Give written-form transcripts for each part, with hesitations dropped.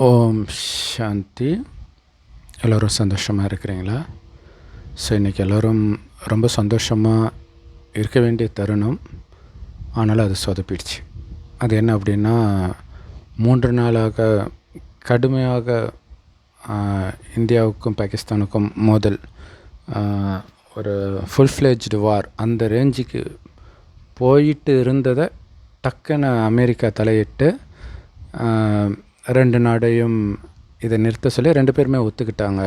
ஓம் சாந்தி. எல்லோரும் சந்தோஷமாக இருக்கிறீங்களா? ஸோ இன்றைக்கி எல்லோரும் ரொம்ப சந்தோஷமாக இருக்க வேண்டிய தருணம். ஆனாலும் அது சொதப்பிடுச்சு. அது என்ன அப்படின்னா, 3 நாளாக கடுமையாக இந்தியாவுக்கும் பாகிஸ்தானுக்கும் மோதல், ஒரு ஃபுல் ஃப்ளெஜ்டு வார் அந்த ரேஞ்சுக்கு போயிட்டு இருந்ததை டக்குன்னு அமெரிக்கா தலையிட்டு 2 நாடையும் இதை நிறுத்த சொல்லி 2 பேருமே ஒத்துக்கிட்டாங்க.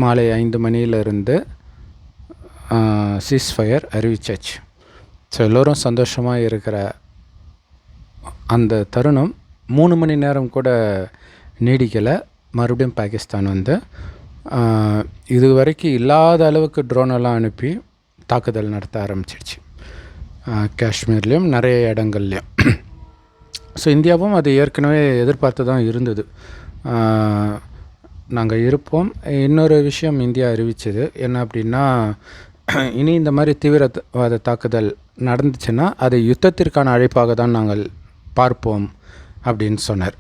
மாலை 5 மணியிலிருந்து சீஸ்ஃபயர் அறிவிச்சாச்சு. ஸோ எல்லோரும் சந்தோஷமாக இருக்கிற அந்த தருணம் 3 மணி நேரம் கூட நீடிக்கலை. மறுபடியும் பாகிஸ்தான் வந்து இது வரைக்கும் இல்லாத அளவுக்கு ட்ரோனெல்லாம் அனுப்பி தாக்குதல் நடத்த ஆரம்பிச்சிடுச்சு. காஷ்மீர்லேயும் நிறைய இடங்கள்லையும். ஸோ இந்தியாவும் அது ஏற்கனவே எதிர்பார்த்து தான் இருந்தது. நாங்கள் இருப்போம். இன்னொரு விஷயம் இந்தியா அறிவித்தது என்ன அப்படின்னா, இனி இந்த மாதிரி தீவிரவாத தாக்குதல் நடந்துச்சுன்னா அதை யுத்தத்திற்கான அழைப்பாக தான் நாங்கள் பார்ப்போம் அப்படின்னு சொன்னார்.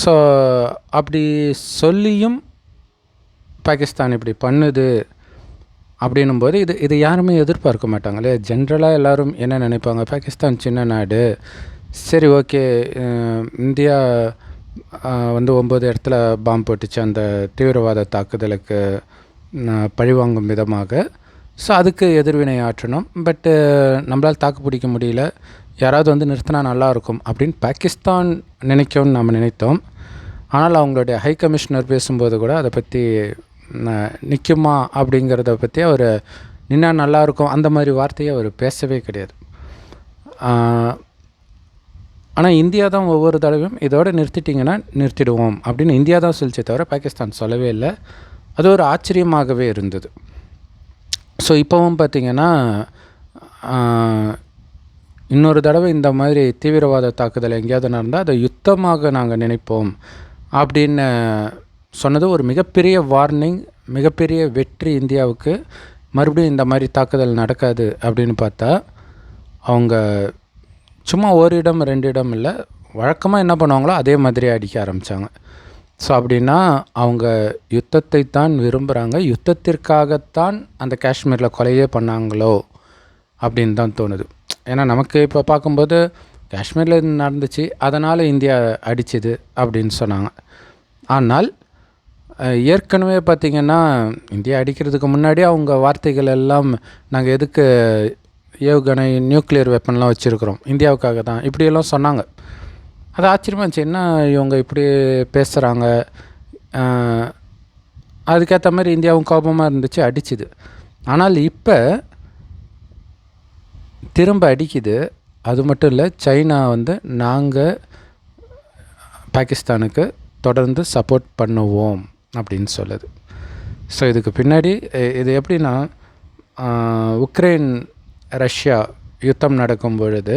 ஸோ அப்படி சொல்லியும் பாகிஸ்தான் இப்படி பண்ணுது அப்படின்னும்போது இது யாருமே எதிர்பார்க்க மாட்டாங்களே. ஜென்ரலாக எல்லோரும் என்ன நினைப்பாங்க, பாகிஸ்தான் சின்ன நாடு, சரி ஓகே, இந்தியா வந்து 9 இடத்துல பாம்பு போட்டுச்சு அந்த தீவிரவாத தாக்குதலுக்கு பழிவாங்கும் விதமாக. ஸோ அதுக்கு எதிர்வினை ஆற்றணும். பட்டு நம்மளால் தாக்கு பிடிக்க முடியல, யாராவது வந்து நிறுத்தினா நல்லாயிருக்கும் அப்படின்னு பாகிஸ்தான் நினைக்கும்னு நம்ம நினைத்தோம். ஆனால் அவங்களுடைய ஹை கமிஷனர் பேசும்போது கூட அதை பற்றி நிற்குமா அப்படிங்கிறத பற்றி அவர் நின்னா நல்லாயிருக்கும் அந்த மாதிரி வார்த்தையை அவர் பேசவே கிடையாது. ஆனால் இந்தியா தான் ஒவ்வொரு தடவையும் இதோடு நிறுத்திட்டிங்கன்னா நிறுத்திடுவோம் அப்படின்னு இந்தியா தான் சொல்லிச்சே தவிர பாகிஸ்தான் சொல்லவே இல்லை. அது ஒரு ஆச்சரியமாகவே இருந்தது. ஸோ இப்போவும் பார்த்திங்கன்னா இன்னொரு தடவை இந்த மாதிரி தீவிரவாத தாக்குதல் எங்கேயாவது நடந்தால் அதை யுத்தமாக நாங்கள் நினைப்போம் அப்படின்னு சொன்னது ஒரு மிகப்பெரிய வார்னிங், மிகப்பெரிய வெற்றி இந்தியாவுக்கு. மறுபடியும் இந்த மாதிரி தாக்குதல் நடக்காது அப்படின்னு பார்த்தா அவங்க சும்மா ஒரு இடம் 2 இடம் இல்லை, வழக்கமாக என்ன பண்ணுவாங்களோ அதே மாதிரி அடிக்க ஆரம்பித்தாங்க. ஸோ அப்படின்னா அவங்க யுத்தத்தை தான் விரும்புகிறாங்க, யுத்தத்திற்காகத்தான் அந்த காஷ்மீரில் கொலையே பண்ணாங்களோ அப்படின்னு தான் தோணுது. ஏன்னா நமக்கு இப்போ பார்க்கும்போது காஷ்மீரில் இது நடந்துச்சு, அதனால் இந்தியா அடிச்சுது அப்படின்னு சொன்னாங்க. ஆனால் ஏற்கனவே பார்த்திங்கன்னா இந்தியா அடிக்கிறதுக்கு முன்னாடி அவங்க வார்த்தைகள் எல்லாம் நாங்கள் எதுக்கு ஏவுகணை நியூக்ளியர் வெப்பன்லாம் வச்சுருக்குறோம், இந்தியாவுக்காக தான், இப்படியெல்லாம் சொன்னாங்க. அது ஆச்சரியமாக இருந்துச்சு, என்ன இவங்க இப்படி பேசுகிறாங்க. அதுக்கேற்ற மாதிரி இந்தியாவும் கோபமாக இருந்துச்சு, அடிச்சுது. ஆனால் இப்போ திரும்ப அடிக்குது. அது மட்டும் இல்லை, சைனா வந்து நாங்கள் பாகிஸ்தானுக்கு தொடர்ந்து சப்போர்ட் பண்ணுவோம் அப்படின்னு சொல்லுது. ஸோ இதுக்கு பின்னாடி இது எப்படின்னா, உக்ரைன் ரஷ்யா யுத்தம் நடக்கும் பொழுது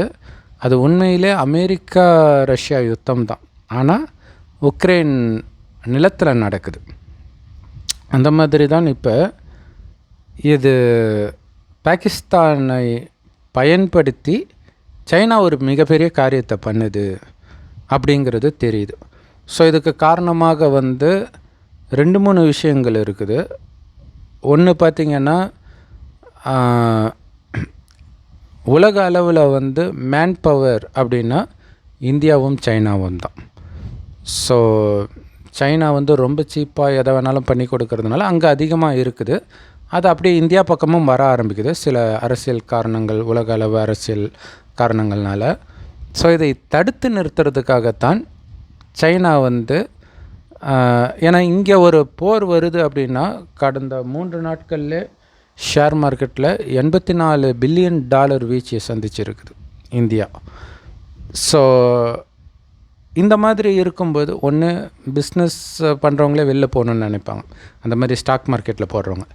அது உண்மையிலே அமெரிக்கா ரஷ்யா யுத்தம் தான், ஆனால் உக்ரைன் நிலத்தில் நடக்குது. அந்த மாதிரி தான் இப்போ இது பாகிஸ்தானை பயன்படுத்தி சைனா ஒரு மிகப்பெரிய காரியத்தை பண்ணுது அப்படிங்கிறது தெரியுது. ஸோ இதுக்கு காரணமாக வந்து 2-3 விஷயங்கள் இருக்குது. ஒன்று பார்த்திங்கன்னா, உலக அளவில் வந்து மேன் பவர் அப்படின்னா இந்தியாவும் சைனாவும் தான். ஸோ சைனா வந்து ரொம்ப சீப்பாக எதை வேணாலும் பண்ணி கொடுக்கறதுனால அங்கே அதிகமாக இருக்குது. அது அப்படியே இந்தியா பக்கமும் வர ஆரம்பிக்குது, சில அரசியல் காரணங்கள், உலக அளவு அரசியல் காரணங்கள்னால. ஸோ இதை தடுத்து நிறுத்துறதுக்காகத்தான் சைனா வந்து, ஏன்னா இங்கே ஒரு போர் வருது அப்படின்னா கடந்த 3 நாட்கள்லே ஷேர் மார்க்கெட்டில் $84 பில்லியன் வீழ்ச்சியை சந்திச்சிருக்குது இந்தியா. ஸோ இந்த மாதிரி இருக்கும்போது ஒன்று பிஸ்னஸ் பண்ணுறவங்களே வெளில போகணுன்னு நினைப்பாங்க, அந்த மாதிரி ஸ்டாக் மார்க்கெட்டில் போடுறவங்க.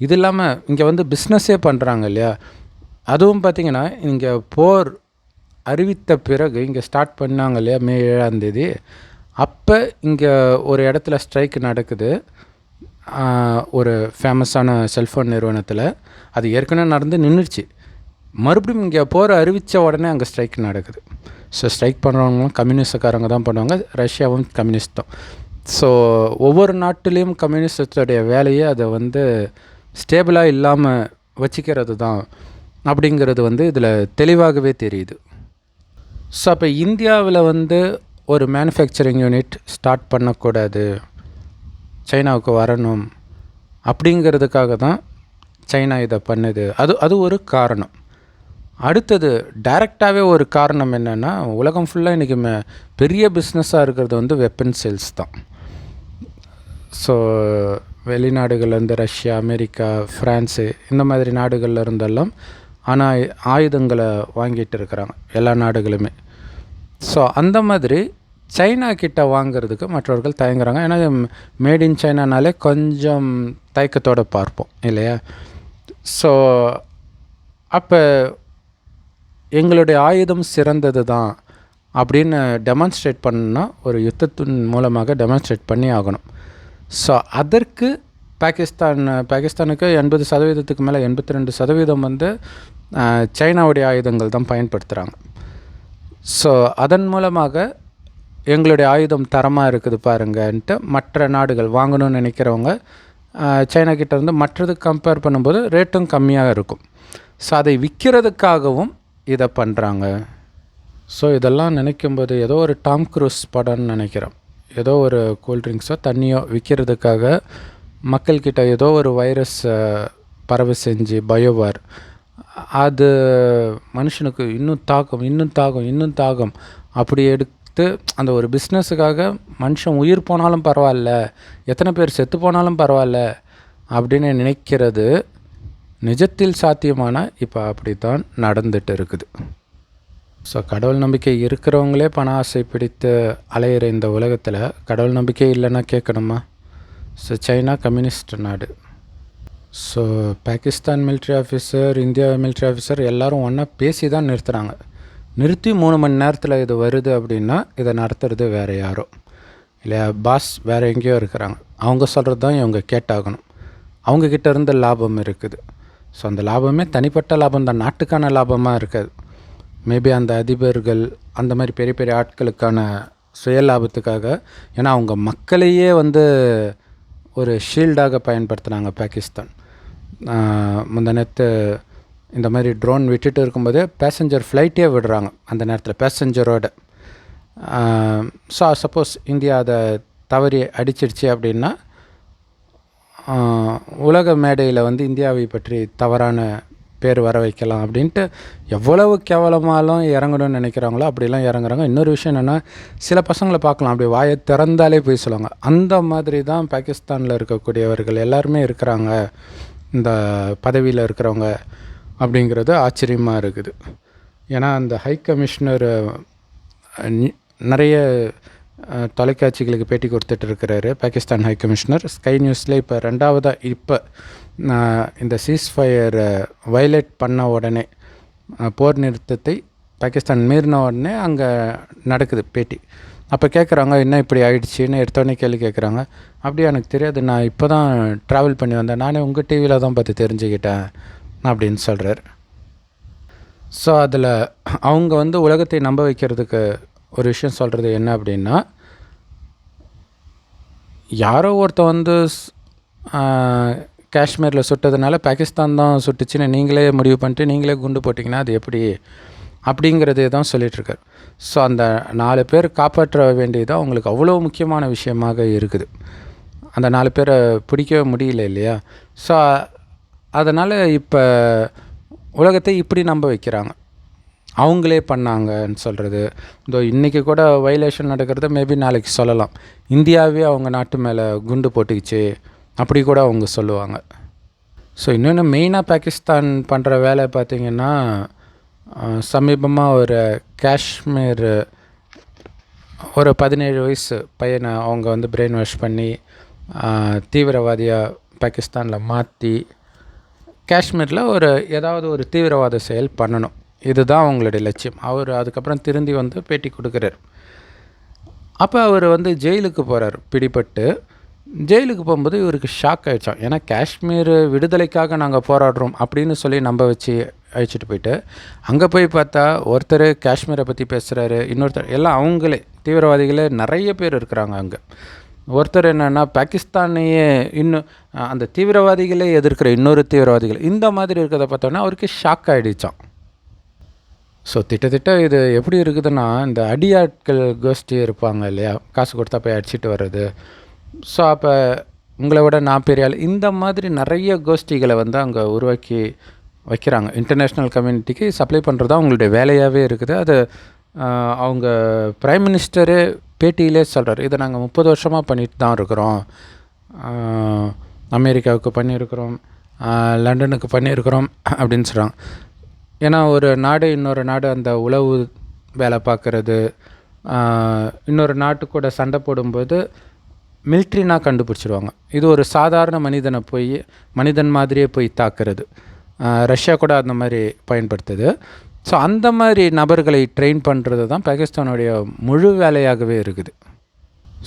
இது இல்லாமல் இங்கே வந்து பிஸ்னஸே பண்ணுறாங்க இல்லையா. அதுவும் பார்த்திங்கன்னா இங்கே போர் அறிவித்த பிறகு இங்கே ஸ்டார்ட் பண்ணாங்க இல்லையா, மே 7ஆம் தேதி. அப்போ இங்கே ஒரு இடத்துல ஸ்ட்ரைக் நடக்குது, ஒரு ஃபேமஸான செல்ஃபோன் நிறுவனத்தில். அது ஏற்கனவே நடந்து நின்றுச்சு, மறுபடியும் இங்கே போகிற அறிவித்த உடனே அங்கே ஸ்ட்ரைக் நடக்குது. ஸோ ஸ்ட்ரைக் பண்ணுறவங்களும் கம்யூனிஸ்டுக்காரங்க தான் பண்ணுவாங்க, ரஷ்யாவும் கம்யூனிஸ்ட் தான். ஸோ ஒவ்வொரு நாட்டிலையும் கம்யூனிஸ்டோடைய வேலையை அதை வந்து ஸ்டேபிளாக இல்லாமல் வச்சுக்கிறது தான் அப்படிங்கிறது வந்து இதில் தெளிவாகவே தெரியுது. ஸோ அப்போ இந்தியாவில் வந்து ஒரு மேனுஃபேக்சரிங் யூனிட் ஸ்டார்ட் பண்ணக்கூடாது, சைனாவுக்கு வரணும் அப்படிங்கிறதுக்காக தான் சைனா இதை பண்ணுது. அது ஒரு காரணம். அடுத்தது டைரெக்டாகவே ஒரு காரணம் என்னென்னா, உலகம் ஃபுல்லாக இன்றைக்கி பெரிய பிஸ்னஸாக இருக்கிறது வந்து வெப்பன் சேல்ஸ் தான். ஸோ வெளிநாடுகள்லேருந்து ரஷ்யா, அமெரிக்கா, ஃப்ரான்ஸு இந்த மாதிரி நாடுகளில் இருந்தெல்லாம் ஆனால் ஆயுதங்களை வாங்கிட்டு இருக்கிறாங்க எல்லா நாடுகளுமே. ஸோ அந்த மாதிரி சைனா கிட்ட வாங்கிறதுக்கு மற்றவர்கள் தயங்குறாங்க. ஏன்னா மேட் இன் சைனானாலே கொஞ்சம் தயக்கத்தோடு பார்ப்போம் இல்லையா? ஸோ அப்போ எங்களுடைய ஆயுதம் சிறந்தது தான் அப்படின்னு டெமான்ஸ்ட்ரேட் பண்ணால் ஒரு யுத்தத்தின் மூலமாக டெமான்ஸ்ட்ரேட் பண்ணி ஆகணும். ஸோ அதற்கு பாகிஸ்தானுக்கு 80%க்கு மேலே 82% வந்து சைனாவுடைய ஆயுதங்கள் தான் பயன்படுத்துகிறாங்க. ஸோ அதன் மூலமாக எங்களுடைய ஆயுதம் தரமாக இருக்குது பாருங்கன்ட்டு மற்ற நாடுகள் வாங்கணும்னு நினைக்கிறவங்க சைனா கிட்டேருந்து மற்றதுக்கு கம்பேர் பண்ணும்போது ரேட்டும் கம்மியாக இருக்கும். ஸோ அதை விற்கிறதுக்காகவும் இதை பண்ணுறாங்க. ஸோ இதெல்லாம் நினைக்கும்போது ஏதோ ஒரு டாம் க்ரூஸ் படம்னு நினைக்கிறோம். ஏதோ ஒரு கூல்ட்ரிங்க்ஸோ தண்ணியோ விற்கிறதுக்காக மக்கள்கிட்ட ஏதோ ஒரு வைரஸ் பரவ செஞ்சு பயோவார், அது மனுஷனுக்கு இன்னும் தாகம் அப்படி எடுத்து அந்த ஒரு பிஸ்னஸுக்காக மனுஷன் உயிர் போனாலும் பரவாயில்ல, எத்தனை பேர் செத்து போனாலும் பரவாயில்ல அப்படின்னு நினைக்கிறது நிஜத்தில் சாத்தியமான இப்போ அப்படி தான் நடந்துட்டு இருக்குது. ஸோ கடவுள் நம்பிக்கை இருக்கிறவங்களே பண ஆசை பிடித்து அலையிற இந்த உலகத்தில் கடவுள் நம்பிக்கை இல்லைன்னா கேட்கணுமா? ஸோ சைனா கம்யூனிஸ்ட் நாடு. So Pakistan military officer, India military officer எல்லோரும் ஒன்றா பேசி தான் நிறுத்துகிறாங்க. நிறுத்தி 3 மணி நேரத்தில் இது வருது அப்படின்னா இதை நடத்துறது வேறு யாரோ இல்லையா? பாஸ் வேறு எங்கேயோ இருக்கிறாங்க, அவங்க சொல்கிறது தான் இவங்க கேட்டாகணும். அவங்கக்கிட்ட இருந்த லாபம் இருக்குது. ஸோ அந்த லாபமே தனிப்பட்ட லாபம் தான், நாட்டுக்கான லாபமாக இருக்காது. மேபி அந்த அதிபர்கள் அந்த மாதிரி பெரிய பெரிய ஆட்களுக்கான சுய லாபத்துக்காக, ஏன்னா அவங்க மக்களையே வந்து ஒரு ஷீல்டாக பயன்படுத்துனாங்க பாகிஸ்தான். முந்தநேற்று இந்த மாதிரி ட்ரோன் விட்டுட்டு இருக்கும்போதே பேசஞ்சர் ஃப்ளைட்டே விடுறாங்க அந்த நேரத்தில் பேசஞ்சரோட. ஸோ சப்போஸ் இந்தியா அதை தவறி அடிச்சிடுச்சு அப்படின்னா உலக மேடையில் வந்து இந்தியாவை பற்றி தவறான பேர் வர வைக்கலாம் அப்படின்ட்டு எவ்வளவு கேவலமாலும் இறங்கணும்னு நினைக்கிறாங்களோ அப்படிலாம் இறங்குறாங்க. இன்னொரு விஷயம் என்னென்னா, சில பசங்களை பார்க்கலாம் அப்படியே வாயை திறந்தாலே போய் சொல்லுவாங்க. அந்த மாதிரி தான் பாகிஸ்தானில் இருக்கக்கூடியவர்கள் எல்லாருமே இருக்கிறாங்க, இந்த பதவியில் இருக்கிறவங்க அப்படிங்கிறது ஆச்சரியமாக இருக்குது. ஏன்னா அந்த ஹை கமிஷனர் நிறைய தொலைக்காட்சிகளுக்கு பேட்டி கொடுத்துட்டு இருக்கிறாரு. பாகிஸ்தான் ஹை கமிஷனர் ஸ்கை நியூஸில் இப்போ 2வதாக இப்போ இந்த சீஸ்ஃபயர் வயலேட் பண்ண உடனே, போர் நிறுத்தத்தை பாகிஸ்தான் மீறின உடனே அங்கே நடக்குது பேட்டி. அப்போ கேட்குறாங்க என்ன இப்படி ஆயிடுச்சின்னு எடுத்தோடனே கேள்வி கேட்குறாங்க. அப்படியே எனக்கு தெரியாது, நான் இப்போ தான் ட்ராவல் பண்ணி வந்தேன், நானே உங்கள் டிவியில் தான் பார்த்து தெரிஞ்சுக்கிட்டேன் அப்படின்னு சொல்கிறார். ஸோ அதில் அவங்க வந்து உலகத்தை நம்ப வைக்கிறதுக்கு ஒரு விஷயம் சொல்கிறது என்ன அப்படின்னா, யாரோ ஒருத்தர் வந்து காஷ்மீரில் சுட்டதுனால பாகிஸ்தான் தான் சுட்டுச்சுன்னு நீங்களே முடிவு பண்ணிட்டு நீங்களே குண்டு போட்டிங்கன்னா அது எப்படி அப்படிங்கிறதே தான் சொல்லிகிட்ருக்கார். ஸோ அந்த 4 பேர் காப்பாற்ற வேண்டியது அவங்களுக்கு அவ்வளோ முக்கியமான விஷயமாக இருக்குது. அந்த 4 பேரை பிடிக்கவே முடியல இல்லையா? ஸோ அதனால் இப்போ உலகத்தை இப்படி நம்ப வைக்கிறாங்க, அவங்களே பண்ணாங்கன்னு சொல்கிறது. இதோ இன்றைக்கி கூட வயலேஷன் நடக்கிறத மேபி நாளைக்கு சொல்லலாம், இந்தியாவே அவங்க நாட்டு மேலே குண்டு போட்டுக்கிச்சு அப்படி கூட அவங்க சொல்லுவாங்க. ஸோ இன்னொன்று மெயினாக பாகிஸ்தான் பண்ணுற வேலை பார்த்திங்கன்னா, சமீபமாக ஒரு காஷ்மீர் ஒரு 17 வயசு பையனை அவங்க வந்து பிரெயின் வாஷ் பண்ணி தீவிரவாதியாக பாகிஸ்தானில் மாற்றி காஷ்மீரில் ஏதாவது ஒரு தீவிரவாத செயல் பண்ணணும், இதுதான் அவங்களுடைய லட்சியம். அவர் அதுக்கப்புறம் திருந்தி வந்து பேட்டி கொடுக்குறார். அப்போ அவர் வந்து ஜெயிலுக்கு போகிறார். பிடிபட்டு ஜெயிலுக்கு போகும்போது இவருக்கு ஷாக் ஆகிடுச்சான். ஏன்னா காஷ்மீர் விடுதலைக்காக நாங்கள் போராடுறோம் அப்படின்னு சொல்லி நம்ப வச்சு அழைச்சிட்டு போயிட்டு அங்கே போய் பார்த்தா ஒருத்தர் காஷ்மீரை பற்றி பேசுகிறாரு, இன்னொருத்தர் எல்லாம் அவங்களே தீவிரவாதிகளே நிறைய பேர் இருக்கிறாங்க அங்கே. ஒருத்தர் என்னென்னா பாகிஸ்தானையே இன்னும் அந்த தீவிரவாதிகளே எதிர்க்கிற இன்னொரு தீவிரவாதிகள் இந்த மாதிரி இருக்கிறத பார்த்தோன்னா அவருக்கு ஷாக் ஆகிடுச்சான். ஸோ திட்டத்திட்ட இது எப்படி இருக்குதுன்னா, இந்த அடியாட்கள் கோஷ்டி இருப்பாங்க இல்லையா, காசு கொடுத்தா போய் அடிச்சிட்டு வர்றது. ஸோ அப்போ உங்களை விட நான் பெரிய ஆள், இந்த மாதிரி நிறைய கோஷ்டிகளை வந்து அங்கே உருவாக்கி வைக்கிறாங்க. இன்டர்நேஷ்னல் கம்யூனிட்டிக்கு சப்ளை பண்ணுறது தான் அவங்களுடைய வேலையாகவே இருக்குது. அது அவங்க பிரைம் மினிஸ்டரே பேட்டியிலே சொல்கிறார், இதை நாங்கள் 30 வருஷமாக பண்ணிட்டு தான் இருக்கிறோம். அமெரிக்காவுக்கு பண்ணியிருக்கிறோம், லண்டனுக்கு பண்ணியிருக்கிறோம் அப்படின்னு சொல்கிறாங்க. ஏன்னா ஒரு நாடு இன்னொரு நாடு அந்த உளவு வேலை பார்க்குறது, இன்னொரு நாட்டு கூட சண்டை போடும்போது மிலிட்ரினா கண்டுபிடிச்சிடுவாங்க. இது ஒரு சாதாரண மனிதன் மாதிரியே போய் தாக்குறது. ரஷ்யா கூட அந்த மாதிரி பயன்படுத்துது. ஸோ அந்த மாதிரி நபர்களை ட்ரெயின் பண்ணுறது தான் பாகிஸ்தானுடைய முழு வேலையாகவே இருக்குது.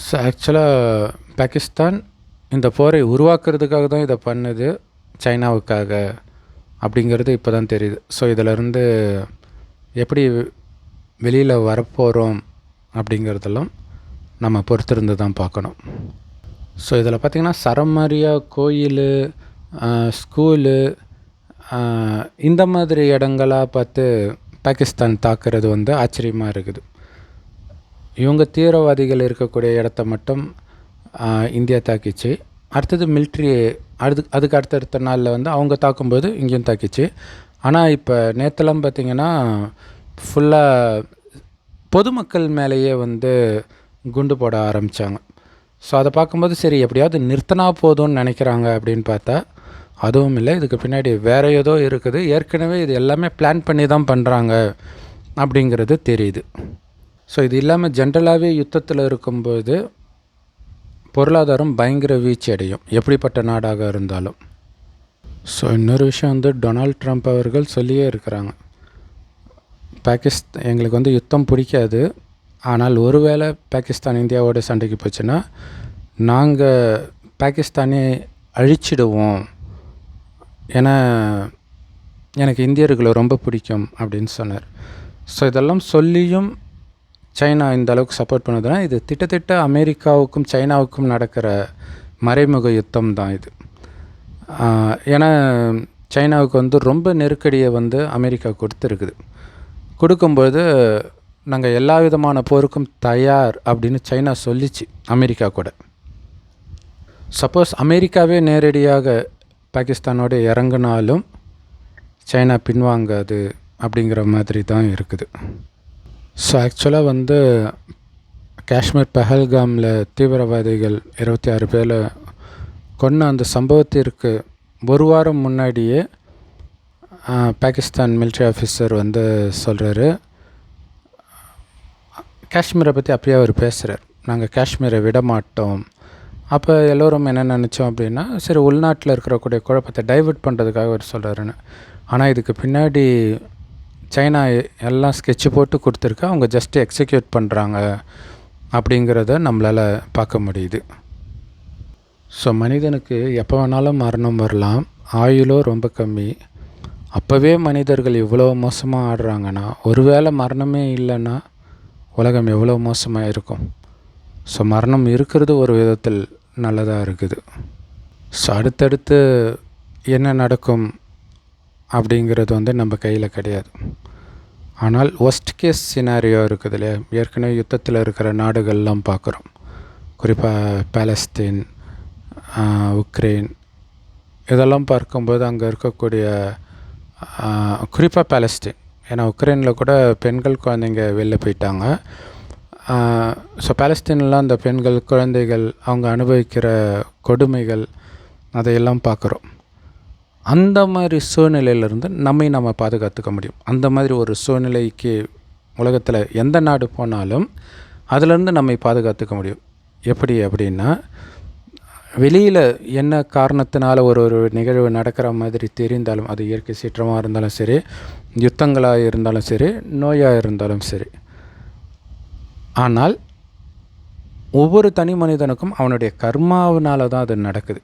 ஸோ ஆக்சுவலாக பாகிஸ்தான் இந்த போரை உருவாக்குறதுக்காக தான் இதை பண்ணுது, சைனாவுக்காக அப்படிங்கிறது இப்போ தான் தெரியுது. ஸோ இதிலருந்து எப்படி வெளியில் வரப்போகிறோம் அப்படிங்கிறதெல்லாம் நம்ம பொறுத்திருந்து தான் பார்க்கணும். ஸோ இதில் பார்த்திங்கன்னா சரமாரியா கோயில், ஸ்கூலு, இந்த மாதிரி இடங்களாக பார்த்து பாகிஸ்தான் தாக்குறது வந்து ஆச்சரியமாக இருக்குது. இவங்க தீவிரவாதிகள் இருக்கக்கூடிய இடத்த மட்டும் இந்தியா தாக்கிச்சு. அடுத்தது மிலிட்ரி அதுக்கு அடுத்தடுத்த நாளில் வந்து அவங்க தாக்கும்போது இங்கேயும் தாக்கிச்சு. ஆனால் இப்போ நேற்றுலாம் பார்த்திங்கன்னா ஃபுல்லாக பொதுமக்கள் மேலேயே வந்து குண்டு போட ஆரம்பித்தாங்க. ஸோ அதை பார்க்கும்போது சரி எப்படியாவது நிறுத்தினா போதும்னு நினைக்கிறாங்க அப்படின்னு பார்த்தா அதுவும் இல்லை. இதுக்கு பின்னாடி வேறு ஏதோ இருக்குது. ஏற்கனவே இது எல்லாமே பிளான் பண்ணி தான் பண்ணுறாங்க அப்படிங்கிறது தெரியுது. ஸோ இது இல்லாமல் ஜென்ரலாகவே யுத்தத்தில் இருக்கும்போது பொருளாதாரம் பயங்கர வீழ்ச்சி அடையும், எப்படிப்பட்ட நாடாக இருந்தாலும். ஸோ இன்னொரு விஷயம் வந்து டொனால்ட் ட்ரம்ப் அவர்கள் சொல்லியே இருக்கிறாங்க, எங்களுக்கு வந்து யுத்தம் பிடிக்காது, ஆனால் ஒருவேளை பாகிஸ்தான் இந்தியாவோட சண்டைக்கு போச்சுன்னா நாங்கள் பாகிஸ்தானே அழிச்சிடுவோம், ஏன்னா எனக்கு இந்தியர்களை ரொம்ப பிடிக்கும் அப்படின்னு சொன்னார். ஸோ இதெல்லாம் சொல்லியும் சைனா இந்த அளவுக்கு சப்போர்ட் பண்ணுதுன்னா இது திட்டத்திட்ட அமெரிக்காவுக்கும் சைனாவுக்கும் நடக்கிற மறைமுக யுத்தம் தான் இது. ஏன்னா சைனாவுக்கு வந்து ரொம்ப நெருக்கடியை வந்து அமெரிக்கா கொடுத்துருக்குது. கொடுக்கும்போது நாங்கள் எல்லா விதமான போருக்கும் தயார் அப்படின்னு சைனா சொல்லிச்சு அமெரிக்கா கூட. சப்போஸ் அமெரிக்காவே நேரடியாக பாகிஸ்தானோட இறங்கினாலும் சைனா பின்வாங்காது அப்படிங்கிற மாதிரி தான் இருக்குது. ஸோ ஆக்சுவலாக வந்து காஷ்மீர் பஹல்காமில் தீவிரவாதிகள் 26 பேர் கொன்ன அந்த சம்பவத்திற்கு ஒரு வாரம் முன்னாடியே பாகிஸ்தான் மிலிட்ரி ஆஃபீஸர் வந்து சொல்கிறாரு, காஷ்மீரை பற்றி அப்படியே அவர் பேசுகிறார், நாங்கள் காஷ்மீரை விட மாட்டோம். அப்போ எல்லோரும் என்ன நினச்சோம் அப்படின்னா சரி உள்நாட்டில் இருக்கிறக்கூடிய குழப்பத்தை டைவெர்ட் பண்ணுறதுக்காக அவர் சொல்கிறாருன்னு. ஆனால் இதுக்கு பின்னாடி சைனா எல்லாம் ஸ்கெட்சு போட்டு கொடுத்துருக்கு, அவங்க ஜஸ்ட்டு எக்ஸிக்யூட் பண்ணுறாங்க அப்படிங்கிறத நம்மளால் பார்க்க முடியுது. ஸோ மனிதனுக்கு எப்போ வேணாலும் மரணம் வரலாம், ஆயுளோ ரொம்ப கம்மி. அப்போவே மனிதர்கள் இவ்வளோ மோசமாக ஆடுறாங்கன்னா ஒருவேளை மரணமே இல்லைன்னா உலகம் எவ்வளோ மோசமாக இருக்கும். ஸோ மரணம் இருக்கிறது ஒரு விதத்தில் நல்லதாக இருக்குது. ஸோ அடுத்தடுத்து என்ன நடக்கும் அப்படிங்கிறது வந்து நம்ம கையில் கிடையாது. ஆனால் ஒஸ்ட் கேஸ் சினாரியோ இருக்குது இல்லையா, ஏற்கனவே யுத்தத்தில் இருக்கிற நாடுகள்லாம் பார்க்குறோம், குறிப்பாக பாலஸ்தீன், உக்ரைன், இதெல்லாம் பார்க்கும்போது அங்கே இருக்கக்கூடிய குறிப்பாக பாலஸ்தீன், ஏன்னா உக்ரைனில் கூட பெண்கள் குழந்தைங்க வெளில போயிட்டாங்க. ஸோ பாலஸ்தீன்லாம் அந்த பெண்கள் குழந்தைகள் அவங்க அனுபவிக்கிற கொடுமைகள் அதையெல்லாம் பார்க்குறோம். அந்த மாதிரி சூழ்நிலையிலேருந்து நம்ம பாதுகாத்துக்க முடியும். அந்த மாதிரி ஒரு சூழ்நிலைக்கு உலகத்தில் எந்த நாடு போனாலும் அதிலேருந்து நம்மை பாதுகாத்துக்க முடியும். எப்படி அப்படின்னா, வெளியில் என்ன காரணத்தினால ஒரு நிகழ்வு நடக்கிற மாதிரி தெரிந்தாலும், அது இயற்கை சீற்றமாக இருந்தாலும் சரி, யுத்தங்களாக இருந்தாலும் சரி, நோயாக இருந்தாலும் சரி, ஆனால் ஒவ்வொரு தனி மனிதனுக்கும் அவனுடைய கர்மாவினால தான் அது நடக்குது.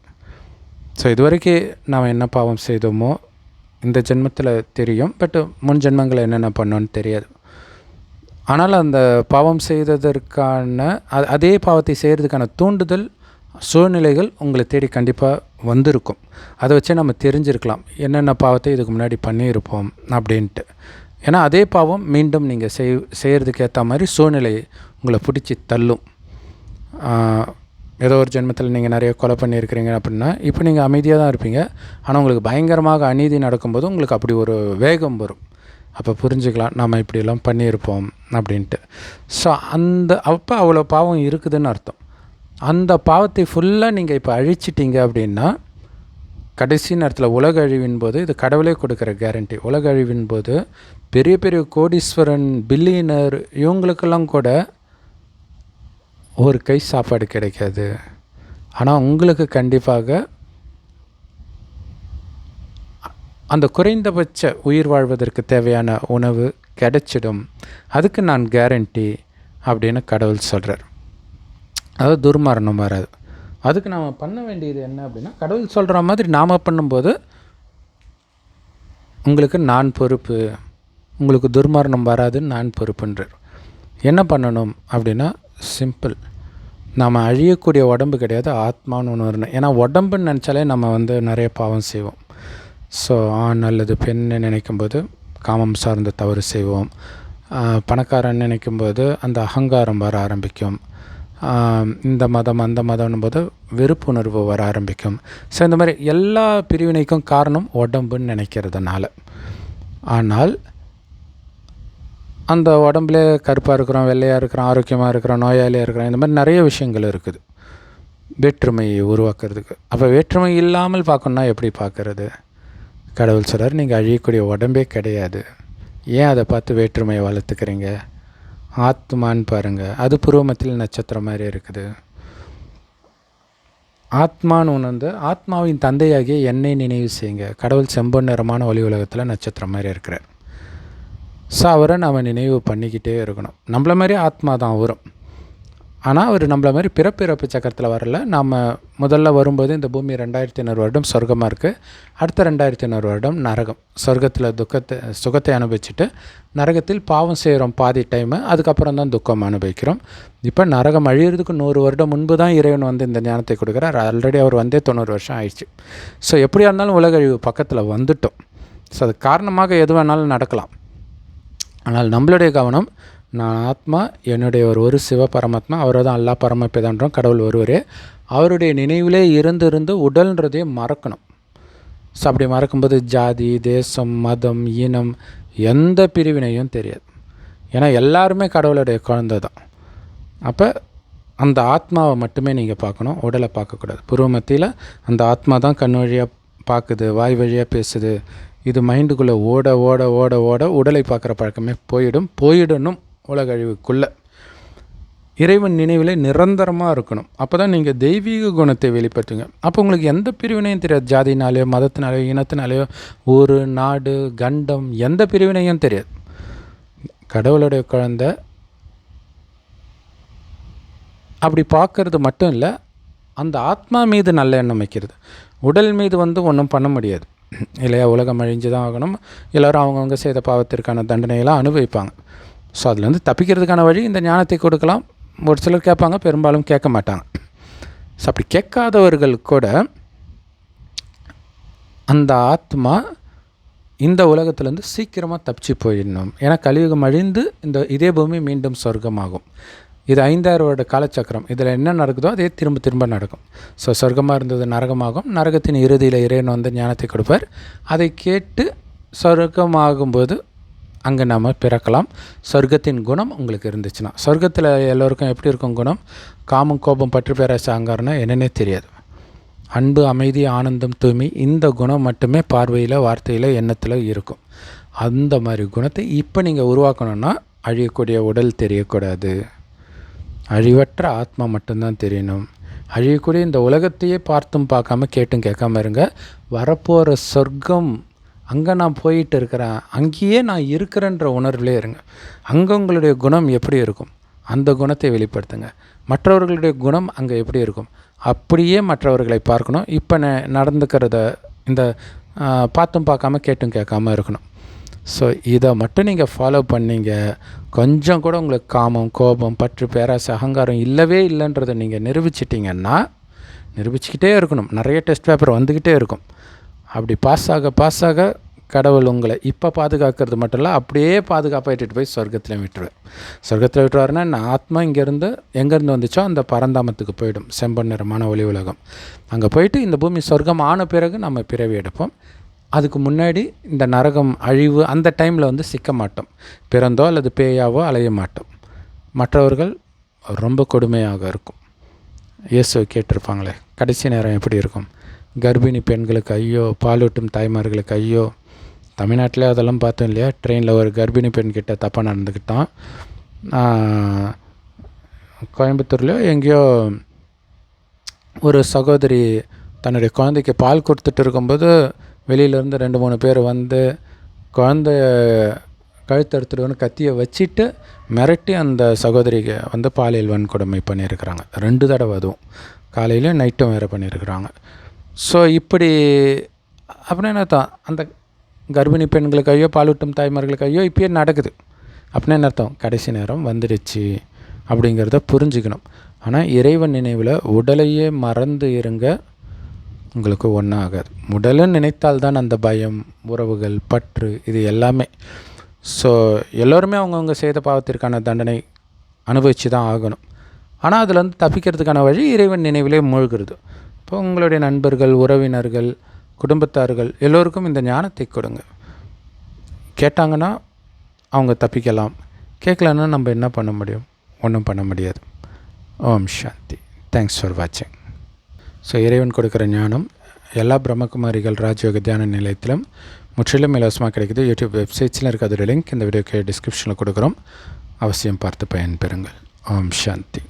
ஸோ இதுவரைக்கும் நாம் என்ன பாவம் செய்தோமோ இந்த ஜென்மத்தில் தெரியும், பட் முன் ஜென்மங்கள் என்னென்ன பண்ணோன்னு தெரியாது. ஆனால் அந்த பாவம் செய்ததற்கான அதே பாவத்தை செய்கிறதுக்கான தூண்டுதல் சூழ்நிலைகள் உங்களை தேடி கண்டிப்பாக வந்திருக்கும். அதை வச்சே நம்ம தெரிஞ்சிருக்கலாம் என்னென்ன பாவத்தை இதுக்கு முன்னாடி பண்ணியிருப்போம் அப்படின்ட்டு. ஏன்னா அதே பாவம் மீண்டும் நீங்கள் செய்கிறதுக்கு ஏற்ற மாதிரி சூழ்நிலை உங்களை பிடிச்சி தள்ளும். ஏதோ ஒரு ஜென்மத்தில் நீங்கள் நிறைய கொலை பண்ணியிருக்கிறீங்க அப்படின்னா இப்போ நீங்கள் அமைதியாக தான் இருப்பீங்க, ஆனால் உங்களுக்கு பயங்கரமாக அநீதி நடக்கும்போது உங்களுக்கு அப்படி ஒரு வேகம் வரும். அப்போ புரிஞ்சுக்கலாம் நம்ம இப்படியெல்லாம் பண்ணியிருப்போம் அப்படின்ட்டு. ஸோ அப்போ அவ்வளோ பாவம் இருக்குதுன்னு அர்த்தம். அந்த பாவத்தை ஃபுல்லாக நீங்கள் இப்போ அழிச்சிட்டிங்க அப்படின்னா கடைசி நேரத்தில் உலக அழிவின் போது, இது கடவுளே கொடுக்குற கேரண்டி, உலக அழிவின் போது பெரிய பெரிய கோடீஸ்வரன், பில்லியனர் இவங்களுக்கெல்லாம் கூட ஒரு கை சாப்பாடு கிடைக்காது. ஆனால் உங்களுக்கு கண்டிப்பாக அந்த குறைந்தபட்ச உயிர் வாழ்வதற்கு தேவையான உணவு கிடைச்சிடும். அதுக்கு நான் கேரண்டி அப்படின்னு கடவுள் சொல்கிறார். அதாவது துர்மரணம் வராது. அதுக்கு நாம் பண்ண வேண்டியது என்ன அப்படின்னா, கடவுள் சொல்கிற மாதிரி நாம் பண்ணும்போது உங்களுக்கு நான் பொறுப்பு, உங்களுக்கு துர்மரணம் வராதுன்னு நான் பொறுப்புன்றார். என்ன பண்ணணும் அப்படின்னா சிம்பிள், நாம் அழியக்கூடிய உடம்பு கிடையாது, ஆத்மான்னு ஒன்று வரணும். ஏன்னா உடம்புன்னு நினச்சாலே நம்ம நிறைய பாவம் செய்வோம். ஸோ ஆண் அல்லது பெண்ணை நினைக்கும்போது காமம் சார்ந்த தவறு செய்வோம். பணக்காரன் நினைக்கும்போது அந்த அகங்காரம் வர ஆரம்பிக்கும். இந்த மதம் அந்த மதம்னும் போது வெறுப்புணர்வு வர ஆரம்பிக்கும். ஸோ இந்த மாதிரி எல்லா பிரிவினைக்கும் காரணம் உடம்புன்னு நினைக்கிறதுனால. ஆனால் அந்த உடம்புல கருப்பாக இருக்கிறோம், வெள்ளையாக இருக்கிறோம், ஆரோக்கியமாக இருக்கிறோம், நோயாளியாக இருக்கிறோம், இந்த மாதிரி நிறைய விஷயங்கள் இருக்குது வேற்றுமையை உருவாக்குறதுக்கு. அப்போ வேற்றுமை இல்லாமல் பார்க்கணுன்னா எப்படி பார்க்குறது? கடவுள் சொல்கிறார், நீங்கள் அழியக்கூடிய உடம்பே கிடையாது, ஏன் அதை பார்த்து வேற்றுமையை வளர்த்துக்கிறீங்க? ஆத்மான்னு பாருங்கள், அது புருவமத்தில் நட்சத்திரம் மாதிரி இருக்குது. ஆத்மான்னு ஒன்று ஆத்மாவின் தந்தையாகிய என்னை நினைவு செய்யுங்க. கடவுள் செம்பொன் நிறமான ஒளி உலகத்தில் நட்சத்திரம் மாதிரி இருக்கிறார். ஸோ அவரை நாம் நினைவு பண்ணிக்கிட்டே இருக்கணும். நம்மள மாதிரி ஆத்மா தான் வரும், ஆனால் அவர் நம்மள மாதிரி பிறப்பு சக்கரத்தில் வரல. நாம் முதல்ல வரும்போது இந்த பூமி 2500 வருடம் சொர்க்கமாக இருக்குது, அடுத்த 2500 வருடம் நரகம். சொர்க்கத்தில் சுகத்தை அனுபவிச்சுட்டு நரகத்தில் பாவம் செய்கிறோம் பாதி டைமு, அதுக்கப்புறம் தான் துக்கம் அனுபவிக்கிறோம். இப்போ நரகம் அழியிறதுக்கு 100 வருடம் முன்பு தான் இறைவன் இந்த ஞானத்தை கொடுக்குறார். ஆல்ரெடி அவர் 90 வருஷம் ஆயிடுச்சு. ஸோ எப்படியா இருந்தாலும் உலக அழிவு பக்கத்தில் வந்துட்டோம். ஸோ அது காரணமாக எது வேணாலும் நடக்கலாம். ஆனால் நம்மளுடைய கவனம், நான் ஆத்மா, என்னுடைய ஒரு சிவ பரமாத்மா, அவரை தான் அல்லா பரமபிதான்றோம், கடவுள் ஒருவரே. அவருடைய நினைவிலே இருந்து உடல்ன்றதையே மறக்கணும். ஸோ அப்படி மறக்கும்போது ஜாதி, தேசம், மதம், இனம் எந்த பிரிவினையும் தெரியாது. ஏன்னா எல்லாருமே கடவுளுடைய குழந்தை தான். அப்போ அந்த ஆத்மாவை மட்டுமே நீங்கள் பார்க்கணும், உடலை பார்க்கக்கூடாது. பூர்வ மத்தியில் அந்த ஆத்மா தான் கண் வழியாக பார்க்குது, வாய் வழியாக பேசுது. இது மைண்டுக்குள்ளே ஓட ஓட ஓட ஓட உடலை பார்க்குற பழக்கமே போயிடணும். உலக அழிவுக்குள்ளே இறைவன் நினைவில் நிரந்தரமாக இருக்கணும். அப்போ தான் நீங்கள் தெய்வீக குணத்தை வெளிப்படுத்துங்க. அப்போ உங்களுக்கு எந்த பிரிவினையும் தெரியாது. ஜாதினாலேயோ, மதத்தினாலேயோ, இனத்தினாலேயோ, ஊர், நாடு, கண்டம், எந்த பிரிவினையும் தெரியாது. கடவுளுடைய குழந்தை அப்படி பார்க்கறது மட்டும் இல்லை, அந்த ஆத்மா மீது நல்ல எண்ணம் வைக்கிறது. உடல் மீது ஒன்றும் பண்ண முடியாது இல்லையா? உலகம் அழிஞ்சு தான் ஆகணும். எல்லோரும் அவங்கவுங்க செய்த பாவத்திற்கான தண்டனையெல்லாம் அனுபவிப்பாங்க. ஸோ அதுலேருந்து தப்பிக்கிறதுக்கான வழி இந்த ஞானத்தை கொடுக்கலாம். ஒரு சிலர் கேட்பாங்க, பெரும்பாலும் கேட்க மாட்டாங்க. ஸோ அப்படி கேட்காதவர்கள் கூட அந்த ஆத்மா இந்த உலகத்துலேருந்து சீக்கிரமாக தப்பிச்சு போயிடணும். ஏன்னா கலியுகம் அழிந்து இதே பூமி மீண்டும் சொர்க்கமாகும். இது 5000 வருட காலச்சக்கரம். இதில் என்ன நடக்குதோ அதே திரும்ப நடக்கும். ஸோ சொர்க்கமாக இருந்தது நரகமாகும். நரகத்தின் இறுதியில் இறைவன் ஞானத்தை கொடுப்பார். அதை கேட்டு சொர்க்கமாகும்போது அங்கே நாம் பிறக்கலாம். சொர்க்கத்தின் குணம் உங்களுக்கு இருந்துச்சுன்னா. சொர்க்கத்தில் எல்லோருக்கும் எப்படி இருக்கும் குணம்? காமம், கோபம், பற்று, பேராசை, அகங்காரம்னா என்னன்னே தெரியாது. அன்பு, அமைதி, ஆனந்தம், தூய்மை, இந்த குணம் மட்டுமே பார்வையில், வார்த்தையில், எண்ணத்தில் இருக்கும். அந்த மாதிரி குணத்தை இப்போ நீங்கள் உருவாக்கணுன்னா அழியக்கூடிய உடல் தெரியக்கூடாது, அழிவற்ற ஆத்மா மட்டும்தான் தெரியணும். அழியக்கூடிய இந்த உலகத்தையே பார்த்தும் பார்க்காம கேட்டும் கேட்காம இருங்க. வரப்போகிற சொர்க்கம், அங்கே நான் போயிட்டு இருக்கிறேன், அங்கேயே நான் இருக்கிறேன்ற உணர்விலே இருங்க. அங்கே உங்களுடைய குணம் எப்படி இருக்கும், அந்த குணத்தை வெளிப்படுத்துங்க. மற்றவர்களுடைய குணம் அங்கே எப்படி இருக்கும், அப்படியே மற்றவர்களை பார்க்கணும். இப்போ நடந்துக்கிறத இந்த பார்த்தும் பார்க்காம கேட்டும் கேட்காம இருக்கணும். ஸோ இதை மட்டும் நீங்கள் ஃபாலோ பண்ணிங்க, கொஞ்சம் கூட உங்களுக்கு காமம், கோபம், பற்று, பேராசை, அகங்காரம் இல்லவே இல்லைன்றதை நீங்கள் நிரூபிச்சிட்டிங்கன்னா, நிரூபிச்சிக்கிட்டே இருக்கணும். நிறைய டெஸ்ட் பேப்பர் வந்துக்கிட்டே இருக்கும். அப்படி பாஸ் ஆக கடவுள் உங்களை இப்போ பாதுகாக்கிறது மட்டும் இல்லை, அப்படியே பாதுகாப்பாயிட்டு போய் சொர்க்கத்தில் விட்டுருவேன். சொர்க்கத்தில் விட்டுருவாருன்னா நான் ஆத்மா இங்கேருந்து எங்கேருந்து வந்துச்சோ அந்த பரந்தாமத்துக்கு போயிடும். செம்பன் நிறமான ஒளி உலகம். அங்கே போயிட்டு இந்த பூமி சொர்க்கம் ஆன பிறகு நம்ம பிறவி எடுப்போம். அதுக்கு முன்னாடி இந்த நரகம் அழிவு அந்த டைமில் வந்து சிக்க மாட்டோம். பிறந்தோ அல்லது பேயாவோ அலைய மாட்டோம். மற்றவர்கள் ரொம்ப கொடுமையாக இருக்கும். இயேசுவை கேட்டிருப்பாங்களே, கடைசி நேரம் எப்படி இருக்கும்? கர்ப்பிணி பெண்களுக்கு ஐயோ, பாலூட்டும் தாய்மார்களுக்கு ஐயோ. தமிழ்நாட்டிலே அதெல்லாம் பார்த்தோம் இல்லையா? ட்ரெயினில் ஒரு கர்ப்பிணி பெண்கிட்ட தப்பாக நடந்துக்கிட்டான். கோயம்புத்தூர்லையோ எங்கேயோ ஒரு சகோதரி தன்னுடைய குழந்தைக்கு பால் கொடுத்துட்டு இருக்கும்போது வெளியிலேருந்து 2-3 பேர் வந்து குழந்தை கழுத்து எடுத்துகிட்டு கத்தியை வச்சுட்டு மிரட்டி அந்த சகோதரிக்கு வந்து பாலியல் வன்கொடுமை பண்ணியிருக்கிறாங்க. 2 தடவை, அதுவும் காலையிலும் நைட்டும் வேறு பண்ணியிருக்கிறாங்க. ஸோ இப்படி அப்படின்னா தான் அந்த கர்ப்பிணி பெண்களுக்கு ஐயோ, பாலூட்டும் தாய்மார்களுக்கு ஐயோ இப்பயே நடக்குது. அப்படின்னா என்ன அர்த்தம்? கடைசி நேரம் வந்துடுச்சு அப்படிங்கிறத புரிஞ்சுக்கணும். ஆனால் இறைவன் நினைவில் உடலையே மறந்து இருங்க, உங்களுக்கு ஒன்றும் ஆகாது. உடலை நினைத்தால்தான் அந்த பயம், உறவுகள், பற்று, இது எல்லாமே. ஸோ எல்லோருமே அவங்கவுங்க செய்த பாவத்திற்கான தண்டனை அனுபவித்து தான் ஆகணும். ஆனால் அதில் வந்து தப்பிக்கிறதுக்கான வழி இறைவன் நினைவிலே மூழ்கிறது. இப்போ உங்களுடைய நண்பர்கள், உறவினர்கள், குடும்பத்தார்கள் எல்லோருக்கும் இந்த ஞானத்தை கொடுங்க. கேட்டாங்கன்னா அவங்க தப்பிக்கலாம், கேட்கலன்னா நம்ம என்ன பண்ண முடியும்? ஒன்றும் பண்ண முடியாது. ஓம் சாந்தி. தேங்க்ஸ் ஃபார் வாட்சிங். ஸோ இறைவன் கொடுக்குற ஞானம் எல்லா பிரம்மகுமாரிகள் ராஜயோக தியான நிலையத்திலும் முற்றிலும் இலவசமாக கிடைக்குது. யூடியூப் வெப்சைட்ஸில் இருக்க அதோட லிங்க் இந்த வீடியோக்கு டிஸ்கிரிப்ஷனில் கொடுக்குறோம். அவசியம் பார்த்து பயன்பெறுங்கள். ஓம் சாந்தி.